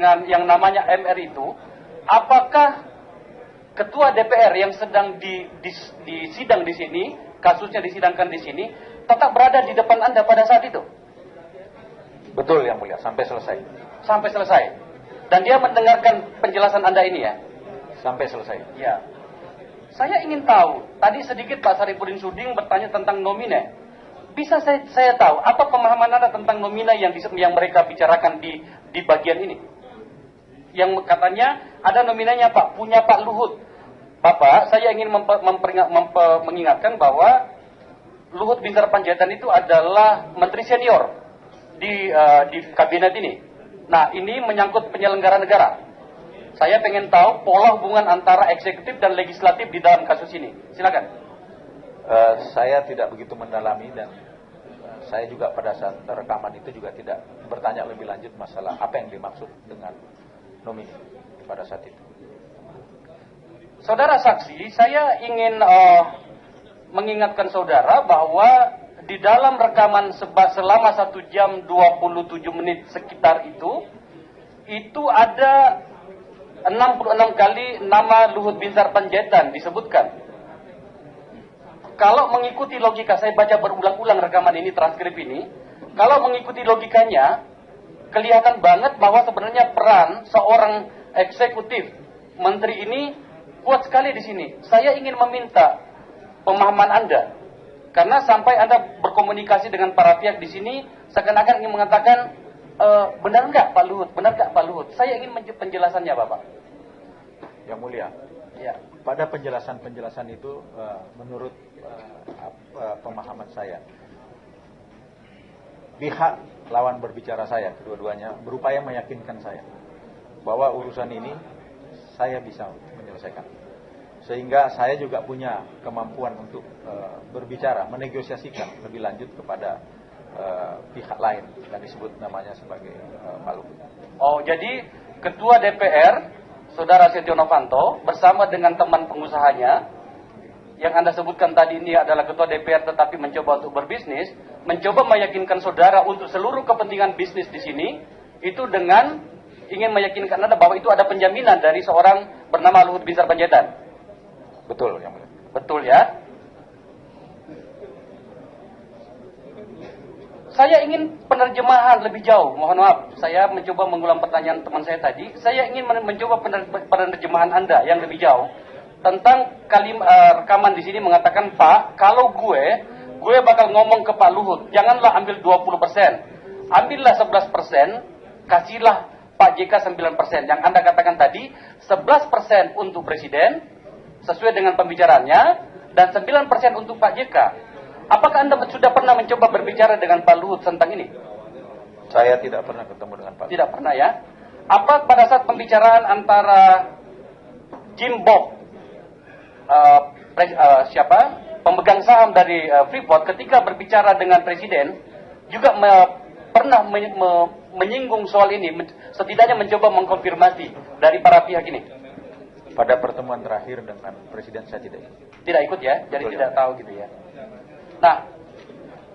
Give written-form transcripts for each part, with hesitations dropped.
dengan yang namanya MR itu, apakah ketua DPR yang sedang disidang di sini, kasusnya disidangkan di sini, tetap berada di depan Anda pada saat itu? Betul Yang Mulia, sampai selesai. Sampai selesai. Dan dia mendengarkan penjelasan Anda ini ya? Sampai selesai. Ya. Saya ingin tahu, tadi sedikit Pak Saripudin Suding bertanya tentang nomine. Bisa saya tahu, apa pemahaman Anda tentang nomina yang mereka bicarakan di bagian ini? Yang katanya, ada nominanya Pak, punya Pak Luhut. Bapak, saya ingin mengingatkan bahwa Luhut Binsar Panjaitan itu adalah menteri senior di kabinet ini. Nah, ini menyangkut penyelenggara negara. Saya pengen tahu pola hubungan antara eksekutif dan legislatif di dalam kasus ini. Silakan. Saya tidak begitu mendalami dan saya juga pada saat rekaman itu juga tidak bertanya lebih lanjut masalah apa yang dimaksud dengan nomini pada saat itu. Saudara saksi, saya ingin mengingatkan saudara bahwa di dalam rekaman selama 1 jam 27 menit sekitar itu ada 66 kali nama Luhut Binsar Panjaitan disebutkan. Kalau mengikuti logika, saya baca berulang-ulang rekaman ini, transkrip ini. Kalau mengikuti logikanya, kelihatan banget bahwa sebenarnya peran seorang eksekutif menteri ini kuat sekali di sini. Saya ingin meminta pemahaman Anda, karena sampai Anda berkomunikasi dengan para pihak di sini, seakan-akan ingin mengatakan, benar nggak Pak Luhut? Benar nggak Pak Luhut? Saya ingin penjelasannya, Bapak. Yang Mulia, ya. Pada penjelasan itu, menurut pemahaman saya, pihak lawan berbicara saya, kedua-duanya berupaya meyakinkan saya bahwa urusan ini saya bisa menyelesaikan. Sehingga saya juga punya kemampuan untuk berbicara, menegosiasikan lebih lanjut kepada pihak lain yang disebut namanya sebagai Pak Luhut. Oh, jadi Ketua DPR, Saudara Setia Novanto, bersama dengan teman pengusahanya, yang Anda sebutkan tadi ini adalah Ketua DPR tetapi mencoba untuk berbisnis, mencoba meyakinkan saudara untuk seluruh kepentingan bisnis di sini, itu dengan ingin meyakinkan Anda bahwa itu ada penjaminan dari seorang bernama Luhut Binsar Panjaitan. Betul, Yang Mulia. Betul ya? Saya ingin penerjemahan lebih jauh. Mohon maaf, saya mencoba mengulang pertanyaan teman saya tadi. Saya ingin mencoba penerjemahan Anda yang lebih jauh tentang rekaman di sini mengatakan, Pak, kalau gue bakal ngomong ke Pak Luhut, janganlah ambil 20%, ambillah 11%, kasihlah Pak JK 9%. Yang Anda katakan tadi, 11% untuk Presiden sesuai dengan pembicaraannya dan 9% untuk Pak JK. Apakah Anda sudah pernah mencoba berbicara dengan Pak Luhut tentang ini? Saya tidak pernah ketemu dengan Pak Luhut. Tidak pernah ya? Apa pada saat pembicaraan antara Jim Bob, pemegang saham dari Freeport, ketika berbicara dengan Presiden, juga pernah menyinggung soal ini, setidaknya mencoba mengkonfirmasi dari para pihak ini? Pada pertemuan terakhir dengan Presiden saya tidak ikut. Tidak ikut ya? Jadi Betul, tidak tahu gitu ya? Nah,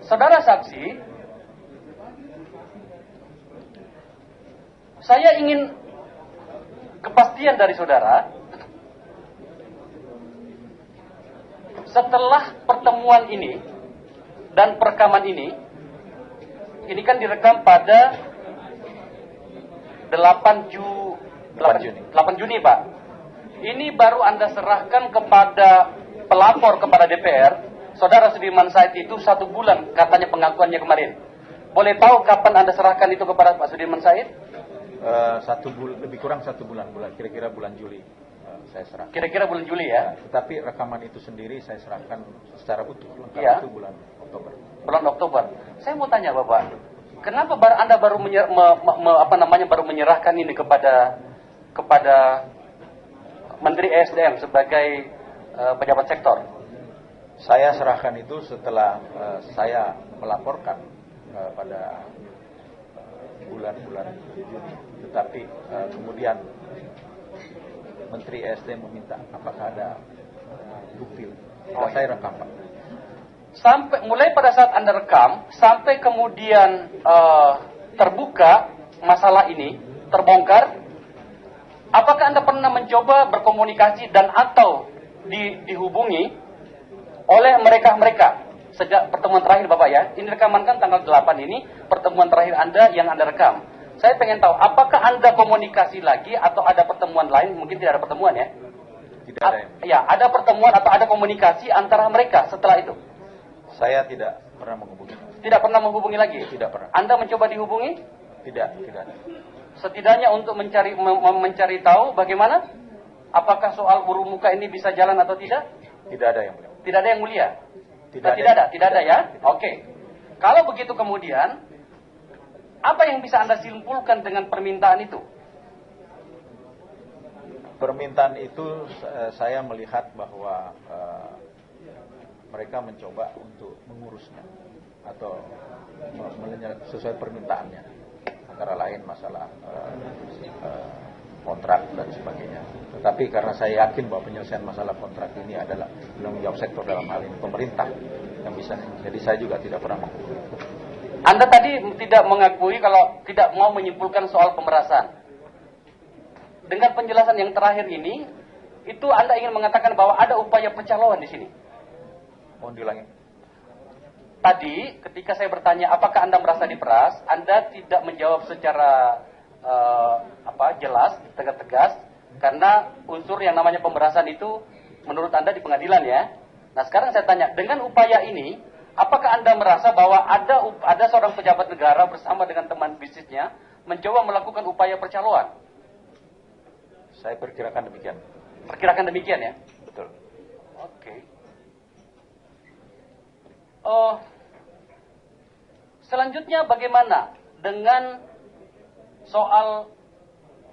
saudara saksi, saya ingin kepastian dari saudara, setelah pertemuan ini dan perekaman ini kan direkam pada 8 Juni Pak. Ini baru Anda serahkan kepada pelapor kepada DPR, Saudara Sudirman Said itu 1 bulan katanya pengakuannya kemarin. Boleh tahu kapan Anda serahkan itu kepada Pak Sudirman Said? Lebih kurang 1 bulan, kira-kira bulan Juli saya serahkan. Kira-kira bulan Juli ya? Tetapi rekaman itu sendiri saya serahkan secara utuh, lengkap ya? Itu bulan Oktober. Bulan Oktober. Saya mau tanya Bapak, kenapa Anda baru menyerahkan ini kepada Menteri ESDM sebagai pejabat sektor? Saya serahkan itu setelah saya melaporkan pada bulan-bulan Juni. Tetapi kemudian Menteri ESDM meminta apakah ada bukti. Saya rekam, Pak. Mulai pada saat Anda rekam, sampai kemudian terbuka masalah ini, terbongkar, apakah Anda pernah mencoba berkomunikasi dan atau dihubungi oleh mereka-mereka sejak pertemuan terakhir Bapak ya? Ini rekaman kan tanggal 8 ini, pertemuan terakhir Anda yang Anda rekam. Saya pengen tahu, apakah Anda komunikasi lagi atau ada pertemuan lain? Mungkin tidak ada pertemuan ya? Tidak ada. Ya, ada pertemuan atau ada komunikasi antara mereka setelah itu? Saya tidak pernah menghubungi. Tidak pernah menghubungi lagi? Tidak pernah. Anda mencoba dihubungi? Tidak ada. Setidaknya untuk mencari tahu bagaimana? Apakah soal burung muka ini bisa jalan atau tidak? Tidak ada yang mulia. Tidak ada yang mulia? Tidak ada ya? Oke. Kalau begitu kemudian, apa yang bisa Anda simpulkan dengan permintaan itu? Permintaan itu saya melihat bahwa mereka mencoba untuk mengurusnya atau sesuai permintaannya, antara lain masalah kontrak dan sebagainya. Tetapi karena saya yakin bahwa penyelesaian masalah kontrak ini adalah tanggung jawab sektor, dalam hal ini pemerintah yang bisa, jadi saya juga tidak pernah menghubungi. Anda tadi tidak mengakui kalau tidak mau menyimpulkan soal pemerasan. Dengan penjelasan yang terakhir ini, itu Anda ingin mengatakan bahwa ada upaya percaloan di sini. Mohon diulangi. Tadi ketika saya bertanya apakah Anda merasa diperas, Anda tidak menjawab secara jelas, tegas, karena unsur yang namanya pemerasan itu menurut Anda di pengadilan ya. Nah sekarang saya tanya, dengan upaya ini, apakah Anda merasa bahwa ada seorang pejabat negara bersama dengan teman bisnisnya mencoba melakukan upaya percaloan? Saya perkirakan demikian. Perkirakan demikian ya? Betul. Oke. Selanjutnya bagaimana dengan soal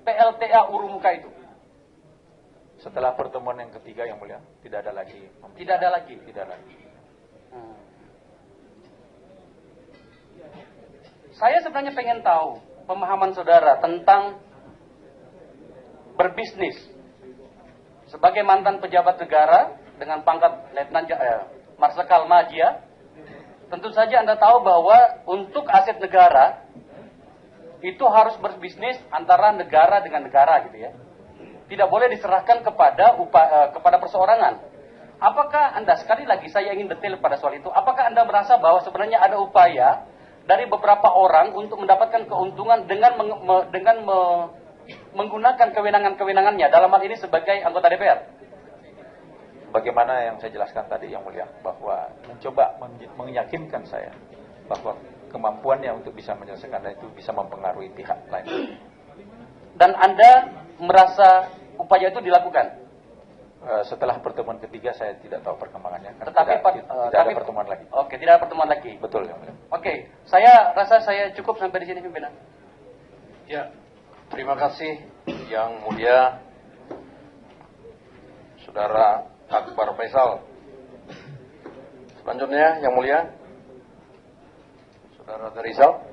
PLTA Urumuka itu? Setelah pertemuan yang ketiga yang mulia, tidak ada lagi. Tidak ada lagi? Tidak lagi. Saya sebenarnya pengen tahu pemahaman saudara tentang berbisnis. Sebagai mantan pejabat negara dengan pangkat Letnan Marsikal Madya, tentu saja Anda tahu bahwa untuk aset negara itu harus berbisnis antara negara dengan negara gitu ya. Tidak boleh diserahkan kepada perseorangan. Apakah Anda, sekali lagi saya ingin detail pada soal itu, apakah Anda merasa bahwa sebenarnya ada upaya dari beberapa orang untuk mendapatkan keuntungan dengan menggunakan kewenangan-kewenangannya dalam hal ini sebagai anggota DPR? Bagaimana yang saya jelaskan tadi yang mulia, bahwa mencoba meyakinkan saya bahwa kemampuannya untuk bisa menyelesaikan itu bisa mempengaruhi pihak lain. Dan Anda merasa upaya itu dilakukan? Setelah pertemuan ketiga saya tidak tahu perkembangannya. Tetapi tidak ada pertemuan lagi. Oke, tidak ada pertemuan lagi. Betul yang mulia. Oke, saya rasa saya cukup sampai di sini pimpinan. Ya, terima kasih yang mulia Saudara Akbar Faisal. Selanjutnya yang mulia Saudara Rizal.